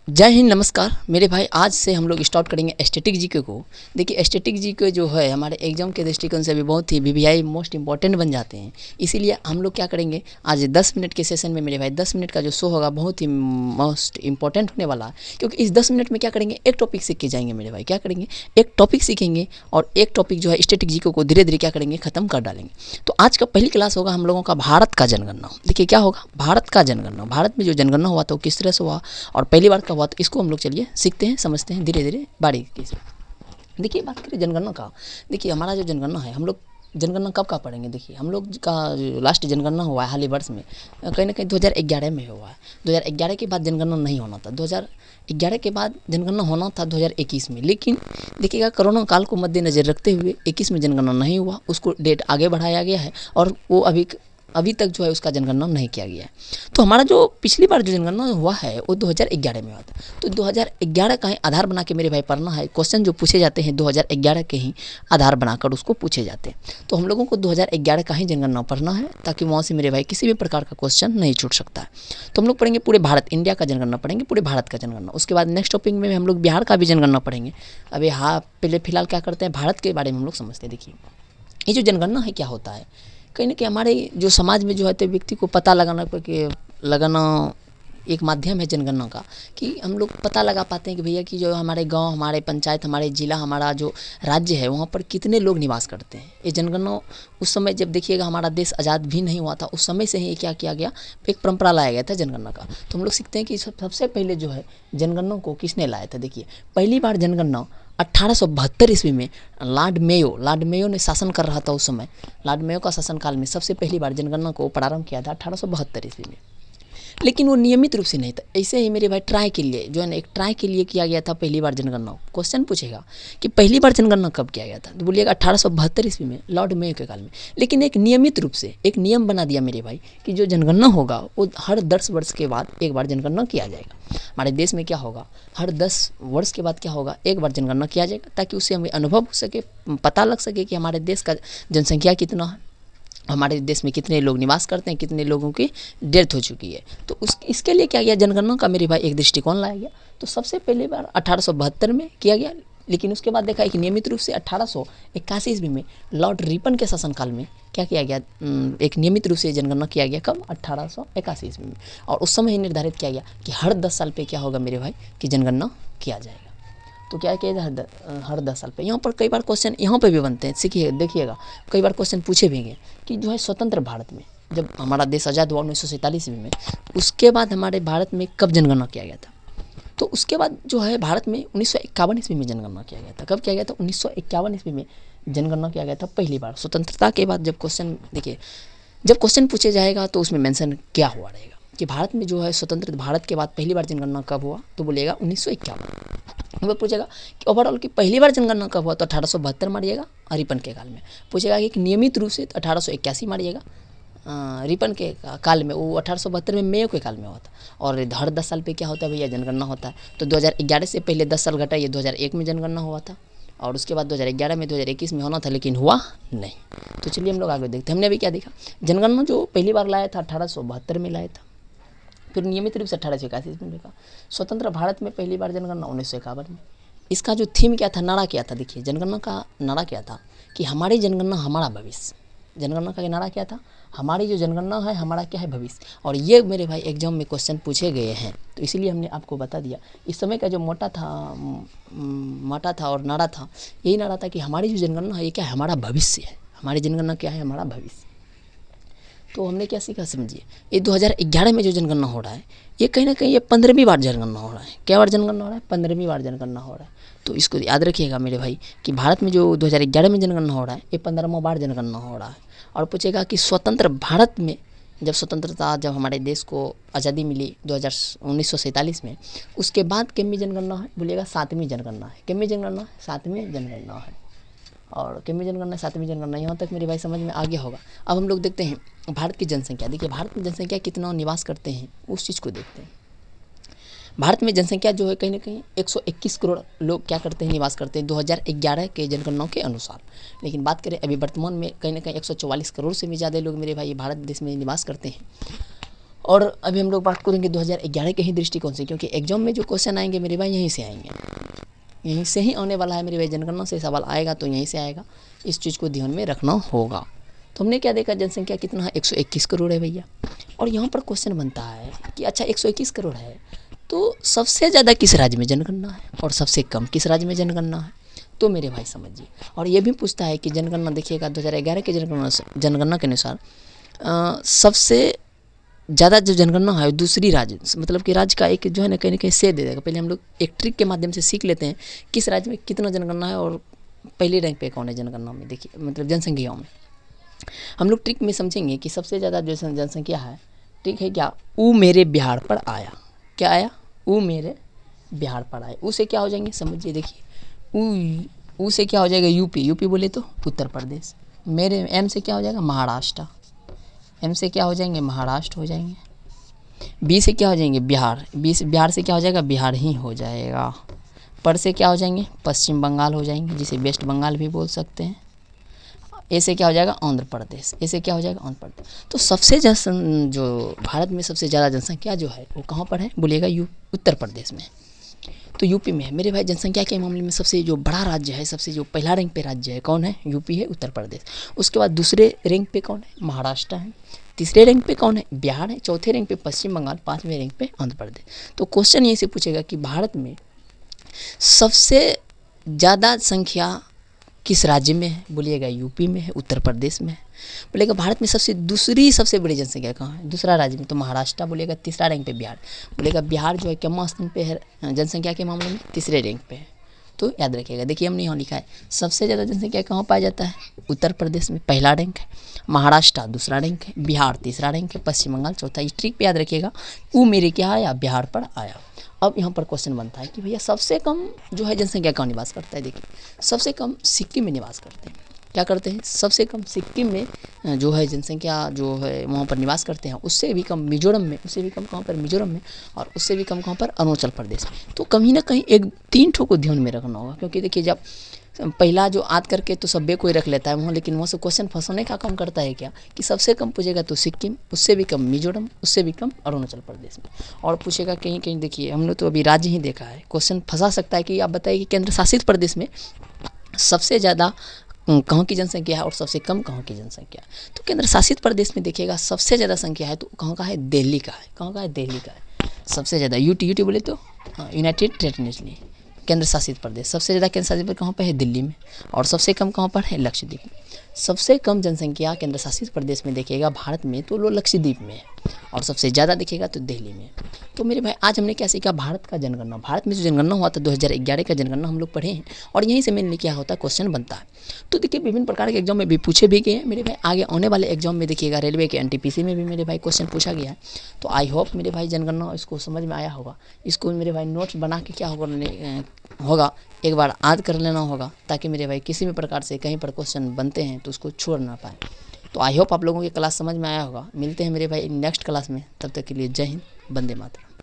जय हिंद, नमस्कार मेरे भाई। आज से हम लोग स्टार्ट करेंगे एस्थेटिक जीके को। देखिए एस्थेटिक जीके जो है हमारे एग्जाम के दृष्टिकोण से भी बहुत ही वीवीआई मोस्ट इंपॉर्टेंट बन जाते हैं। इसीलिए हम लोग क्या करेंगे, आज 10 मिनट के सेशन में मेरे भाई 10 मिनट का जो शो होगा बहुत ही मोस्ट इंपॉर्टेंट होने वाला है। क्योंकि इस 10 मिनट में क्या करेंगे, एक टॉपिक सीख के जाएंगे मेरे भाई। क्या करेंगे, एक टॉपिक सीखेंगे और एक टॉपिक जो है एस्थेटिक जीके को धीरे धीरे क्या करेंगे, खत्म कर डालेंगे। तो आज का पहली क्लास होगा हम लोगों का भारत का जनगणना। देखिए क्या होगा, भारत का जनगणना। भारत में जो जनगणना हुआ था वो किस तरह से हुआ और पहली बार कब हुआ, तो इसको हम लोग चलिए सीखते हैं, समझते हैं धीरे धीरे बारीकी से। देखिए बात करें जनगणना का। देखिए हमारा जो जनगणना है, हम लोग जनगणना कब का पढ़ेंगे। देखिए हम लोग का जो लास्ट जनगणना हुआ है हाल ही वर्ष में, कहीं ना कहीं 2011 में हुआ है। 2011 के बाद जनगणना नहीं होना था। 2011 के बाद जनगणना होना था 2021 में। लेकिन देखिएगा कोरोना काल को मद्देनज़र रखते हुए 21 में जनगणना नहीं हुआ, उसको डेट आगे बढ़ाया गया है और वो अभी तक जो है उसका जनगणना नहीं किया गया है। तो हमारा जो पिछली बार जो जनगणना हुआ है वो 2011 में हुआ था। तो 2011 का ही आधार बना के मेरे भाई पढ़ना है। क्वेश्चन जो पूछे जाते हैं 2011 के ही आधार बनाकर उसको पूछे जाते हैं। तो हम लोगों को 2011 का ही जनगणना पढ़ना है ताकि वहाँ से मेरे भाई किसी भी प्रकार का क्वेश्चन नहीं छूट सकता है। तो हम लोग पढ़ेंगे पूरे भारत, इंडिया का जनगणना पढ़ेंगे, पूरे भारत का जनगणना। उसके बाद नेक्स्ट टॉपिक में हम लोग बिहार का भी जनगणना पढ़ेंगे। अभी हाँ पहले फिलहाल क्या करते हैं, भारत के बारे में हम लोग समझते हैं। देखिए ये जो जनगणना है क्या होता है, कहीं ना कहीं हमारे जो समाज में जो है तो व्यक्ति को पता लगाना एक माध्यम है जनगणना का, कि हम लोग पता लगा पाते हैं कि भैया कि जो हमारे गांव, हमारे पंचायत, हमारे ज़िला, हमारा जो राज्य है वहाँ पर कितने लोग निवास करते हैं। ये जनगणना उस समय जब देखिएगा हमारा देश आज़ाद भी नहीं हुआ था, उस समय से ही क्या किया गया, एक परंपरा लाया गया था जनगणना का। तो हम लोग सीखते हैं कि सबसे पहले जो है जनगणना को किसने लाया था। देखिए पहली बार जनगणना 1872 ईस्वी में लॉर्ड मेयो ने शासन कर रहा था उस समय। लॉर्ड मेयो का शासनकाल में सबसे पहली बार जनगणना को प्रारंभ किया था 1872 ईस्वी में। लेकिन वो नियमित रूप से नहीं था, ऐसे ही मेरे भाई ट्राई के लिए जो है ना, एक ट्राई के लिए किया गया था पहली बार जनगणना। क्वेश्चन पूछेगा कि पहली बार जनगणना कब किया गया था, तो बोलिएगा 1872 ईस्वी में, लॉर्ड मेयो के काल में। लेकिन एक नियमित रूप से एक नियम बना दिया मेरे भाई कि जो जनगणना होगा वो हर 10 वर्ष के बाद एक बार जनगणना किया जाएगा। हमारे देश में क्या होगा, हर 10 वर्ष के बाद क्या होगा, एक बार जनगणना किया जाएगा, ताकि उससे हमें अनुभव हो सके, पता लग सके कि हमारे देश का जनसंख्या कितना है, हमारे देश में कितने लोग निवास करते हैं, कितने लोगों की डेथ हो चुकी है। तो इसके लिए क्या किया, जनगणना का मेरे भाई एक दृष्टिकोण लाया गया। तो सबसे पहले बार 1872 में किया गया, लेकिन उसके बाद देखा कि नियमित रूप से 1881 ईस्वी में लॉर्ड रिपन के शासनकाल में क्या किया गया, एक नियमित रूप से जनगणना किया गया। कब, 1881 ईस्वी में। और उस समय ही निर्धारित किया गया कि हर 10 साल पे क्या होगा मेरे भाई, कि जनगणना किया जाएगा। तो क्या किया जाए, हर 10 साल पे। यहाँ पर कई बार क्वेश्चन यहाँ पे भी बनते हैं, सीखिए देखिएगा, कई बार क्वेश्चन पूछे भी गए कि जो है स्वतंत्र भारत में, जब हमारा देश आज़ाद हुआ 1947 ईस्वी में, उसके बाद हमारे भारत में कब जनगणना किया गया था। तो उसके बाद जो है भारत में 1951 ईस्वी में जनगणना किया गया था। कब किया गया था, 1951 ईस्वी में जनगणना किया गया था पहली बार स्वतंत्रता के बाद। जब क्वेश्चन देखिए, जब क्वेश्चन पूछे जाएगा तो उसमें मेंशन क्या हुआ रहेगा कि भारत में जो है स्वतंत्र भारत के बाद पहली बार जनगणना कब हुआ, तो बोलेगा 1951। वो पूछेगा कि ओवरऑल की पहली बार जनगणना कब हुआ, तो 1872 मारिएगा, रिपन के काल में। पूछेगा कि नियमित रूप से, तो 1881 मारिएगा, रिपन के काल में। वो 1872 में मेयो के काल में हुआ था। और हर 10 साल पे क्या होता है भैया, जनगणना होता है। तो 2011 से पहले 10 साल घटाइए, 2001 में जनगणना हुआ था, और उसके बाद 2011 में, 2021 में होना था, लेकिन हुआ नहीं। तो चलिए हम लोग आगे देखते हैं। हमने अभी क्या देखा, जनगणना जो पहली बार लाया था 1872 में लाया था, फिर नियमित रूप से 1881 में देखा। स्वतंत्र भारत में पहली बार जनगणना 1951 में। इसका जो थीम क्या था, नारा क्या था, देखिए जनगणना का नारा क्या था कि हमारी जनगणना हमारा भविष्य। जनगणना का नारा क्या था, हमारी जो जनगणना है हमारा क्या है, भविष्य। और ये मेरे भाई एग्जाम में क्वेश्चन पूछे गए हैं, तो इसीलिए हमने आपको बता दिया। इस समय का जो मोटा था और नारा था, यही नारा था कि हमारी जो जनगणना है ये क्या है, हमारा भविष्य है। हमारी जनगणना क्या है, हमारा भविष्य। तो हमने क्या सीखा, समझिए, ये 2011 में जो जनगणना हो रहा है, ये कहीं ना कहीं ये 15वीं बार जनगणना हो रहा है। क्या बार जनगणना हो रहा है, 15वीं बार जनगणना हो रहा है। तो इसको याद रखिएगा मेरे भाई कि भारत में जो 2011 में जनगणना हो रहा है, ये 15वां बार जनगणना हो रहा है। और पूछेगा कि स्वतंत्र भारत में जब हमारे देश को आज़ादी मिली 1947 में, उसके बाद कितनी जनगणना है, बोलिएगा 7वीं जनगणना है। कितनी जनगणना है, 7वीं जनगणना है। और कितनी जनगणना, 7वीं जनगणना। यहाँ तक मेरे भाई समझ में आ गया होगा। अब हम लोग देखते हैं भारत की जनसंख्या। देखिए भारत में जनसंख्या कितना निवास करते हैं, उस चीज़ को देखते हैं। भारत में जनसंख्या जो है कहीं ना कहीं 121 करोड़ लोग क्या करते हैं, निवास करते हैं 2011 के जनगणना के अनुसार। लेकिन बात करें अभी वर्तमान में, कहीं ना कहीं 144 करोड़ से भी ज़्यादा लोग मेरे भाई भारत देश में निवास करते हैं। और अभी हम लोग बात करेंगे 2011 के ही दृष्टिकोण से, क्योंकि एग्जाम में जो क्वेश्चन आएंगे मेरे भाई यहीं से आएंगे, यहीं से ही आने वाला है मेरे भाई। जनगणना से सवाल आएगा तो यहीं से आएगा, इस चीज़ को ध्यान में रखना होगा। तो हमने क्या देखा, जनसंख्या कितना है, 121 करोड़ है भैया। और यहाँ पर क्वेश्चन बनता है कि अच्छा 121 करोड़ है तो सबसे ज़्यादा किस राज्य में जनगणना है और सबसे कम किस राज्य में जनगणना है। तो मेरे भाई समझिए, और ये भी पूछता है कि जनगणना देखिएगा 2011 के जनगणना के अनुसार सबसे ज़्यादा जो जनगणना है दूसरी राज्य, मतलब कि राज्य का एक जो है ना कहीं से दे देगा। पहले हम लोग एक ट्रिक के माध्यम से सीख लेते हैं किस राज्य में कितना जनगणना है और पहले रैंक पे कौन है जनगणना में। देखिए मतलब जनसंख्याओं में हम लोग ट्रिक में समझेंगे कि सबसे ज़्यादा जो जनसंख्या है, ठीक है क्या, ऊ मेरे बिहार पर आया। क्या आया, ऊ मेरे बिहार पर आया। ऊ से क्या हो जाएंगे समझिए, देखिए ऊ से क्या हो जाएगा यूपी, यूपी बोले तो उत्तर प्रदेश। मेरे एम से क्या हो जाएगा महाराष्ट्र, एम से क्या हो जाएंगे महाराष्ट्र हो जाएंगे। बी से क्या हो जाएंगे बिहार, बिहार से क्या हो जाएगा बिहार ही हो जाएगा। पर से क्या हो जाएंगे पश्चिम बंगाल हो जाएंगे, जिसे वेस्ट बंगाल भी बोल सकते हैं। ए से क्या हो जाएगा आंध्र प्रदेश, ए से क्या हो जाएगा आंध्र प्रदेश। तो सबसे जो भारत में सबसे ज़्यादा जनसंख्या जो है वो कहाँ पर है बोलिएगा, उत्तर प्रदेश में। तो यूपी में है मेरे भाई। जनसंख्या के मामले में सबसे जो बड़ा राज्य है, सबसे जो पहला रैंक पे राज्य है कौन है, यूपी है, उत्तर प्रदेश। उसके बाद दूसरे रैंक पे कौन है, महाराष्ट्र है। तीसरे रैंक पे कौन है, बिहार है। चौथे रैंक पे पश्चिम बंगाल। पाँचवें रैंक पे आंध्र प्रदेश। तो क्वेश्चन ये से पूछेगा कि भारत में सबसे ज़्यादा संख्या किस राज्य में है बोलिएगा, यूपी में है, उत्तर प्रदेश में है। बोलेगा भारत में सबसे बड़ी जनसंख्या कहाँ है, दूसरा राज्य में, तो महाराष्ट्र बोलेगा। तीसरा रैंक पे बिहार बोलेगा। बिहार जो है कम स्थान पे है जनसंख्या के मामले में, तीसरे रैंक पे है। तो याद रखिएगा, देखिए हमने यहाँ लिखा है सबसे ज़्यादा जनसंख्या कहाँ पाया जाता है, उत्तर प्रदेश में पहला रैंक है, महाराष्ट्र दूसरा रैंक है, बिहार तीसरा रैंक है, पश्चिम बंगाल चौथा। इस ट्रिक पे याद रखिएगा, वो मेरे क्या आया, बिहार पर आया। अब यहाँ पर क्वेश्चन बनता है कि भैया सबसे कम जो है जनसंख्या कहाँ निवास करता है। देखिए सबसे कम सिक्किम में निवास करते हैं। क्या करते हैं, सबसे कम सिक्किम में जो है जनसंख्या जो है वहाँ पर निवास करते हैं। उससे भी कम मिजोरम में, उससे भी कम कहाँ पर मिजोरम में, और उससे भी कम कहाँ पर अरुणाचल प्रदेश में। तो कहीं ना कहीं एक 3 ठो को ध्यान में रखना होगा, क्योंकि देखिए जब पहला जो आद करके तो सभ्य कोई रख लेता है वहाँ, लेकिन वहाँ से क्वेश्चन फंसाने का काम करता है क्या कि सबसे कम पूछेगा तो सिक्किम, उससे भी कम मिजोरम, उससे भी कम अरुणाचल प्रदेश में। और पूछेगा कहीं कहीं, देखिए हम लोग तो अभी राज्य ही देखा है, क्वेश्चन फंसा सकता है कि आप बताइए कि केंद्र शासित प्रदेश में सबसे ज़्यादा कहाँ की जनसंख्या है और सबसे कम कहाँ की जनसंख्या है। तो केंद्र शासित प्रदेश में देखिएगा सबसे ज़्यादा संख्या है तो कहाँ का है, दिल्ली का है। कहाँ का है, दिल्ली का है सबसे ज़्यादा। यूटी बोले तो यूनाइटेड टेरिटरी केंद्र शासित प्रदेश। सबसे ज़्यादा केंद्र शासित प्रदेश कहाँ पर है, दिल्ली में। और सबसे कम कहाँ पर है, लक्षद्वीप में। सबसे कम जनसंख्या केंद्र शासित प्रदेश में देखिएगा भारत में तो वो लक्षद्वीप में है, और सबसे ज़्यादा देखिएगा तो दिल्ली में। तो मेरे भाई आज हमने क्या सीखा, भारत का जनगणना, भारत में जो जनगणना हुआ था 2011 का जनगणना हम लोग पढ़े हैं, और यहीं से मेनली क्या होता है क्वेश्चन बनता है। तो देखिए विभिन्न प्रकार के एग्जाम में भी पूछे भी गए हैं मेरे भाई। आगे आने वाले एग्जाम में देखिएगा रेलवे के एनटीपीसी में भी मेरे भाई क्वेश्चन पूछा गया है। तो आई होप मेरे भाई जनगणना इसको समझ में आया होगा। इसको मेरे भाई नोट्स बना के क्या होगा एक बार याद कर लेना होगा, ताकि मेरे भाई किसी भी प्रकार से कहीं पर क्वेश्चन बनते हैं तो उसको छोड़ ना पाए। तो आई होप आप लोगों की क्लास समझ में आया होगा। मिलते हैं मेरे भाई नेक्स्ट क्लास में, तब तक के लिए जय हिंद, वंदे मातरम।